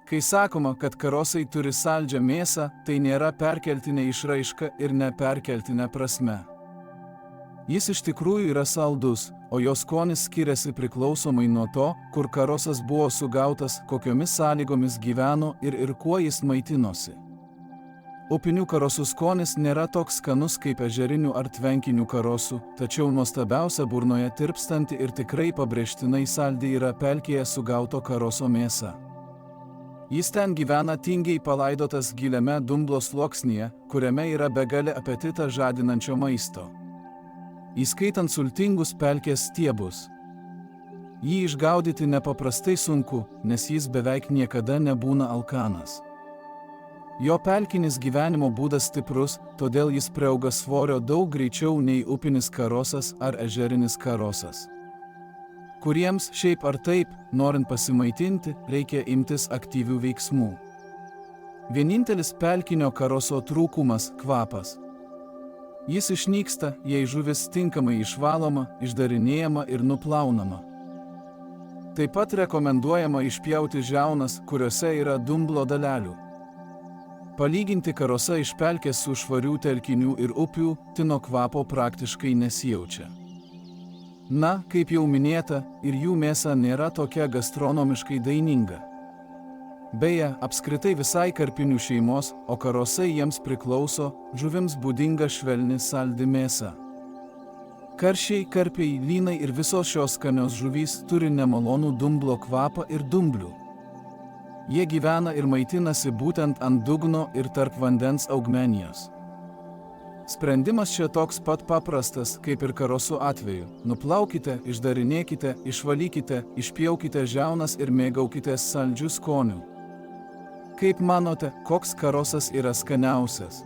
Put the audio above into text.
Kai sakoma, kad karosai turi saldžią mėsą, tai nėra perkeltinė išraiška ir neperkeltinė prasme. Jis iš tikrųjų yra saldus, o jo skonis skiriasi priklausomai nuo to, kur karosas buvo sugautas, kokiomis sąlygomis gyveno ir kuo jis maitinosi. Upinių karosų skonis nėra toks skanus kaip ežerinių ar tvenkinių karosų, tačiau nuostabiausia burnoje tirpstanti ir tikrai pabrėžtinai saldi yra pelkėje sugauto karoso mėsa. Jis ten gyvena tingiai palaidotas giliame dumblo sluoksnyje, kuriame yra begalė apetitą žadinančio maisto. Įskaitant sultingus pelkės stiebus. Jį išgaudyti nepaprastai sunku, nes jis beveik niekada nebūna alkanas. Jo pelkinis gyvenimo būdas stiprus, todėl jis priauga svorio daug greičiau nei upinis karosas ar ežerinis karosas, kuriems šiaip ar taip, norint pasimaitinti, reikia imtis aktyvių veiksmų. Vienintelis pelkinio karoso trūkumas – kvapas. Jis išnyksta, jei žuvis tinkamai išvaloma, išdarinėjama ir nuplaunama. Taip pat rekomenduojama išpjauti žiaunas, kuriuose yra dumblo dalelių. Palyginti karosą iš pelkės su švarių telkinių ir upių, tino kvapo praktiškai nesijaučia. Na, kaip jau minėta, ir jų mėsa nėra tokia gastronomiškai daininga. Beje, apskritai visai karpinių šeimos, o karosai jiems priklauso, žuvims būdinga švelni saldi mėsa. Karšiai, karpiai, lynai ir visos šios skanios žuvys turi nemalonų dumblo kvapą ir dumblių. Jie gyvena ir maitinasi būtent ant dugno ir tarp vandens augmenijos. Sprendimas čia toks pat paprastas, kaip ir karosų atveju. Nuplaukite, išdarinėkite, išvalykite, išpjaukite žiaunas ir mėgaukitės saldžių skonių. Kaip manote, koks karosas yra skaniausias?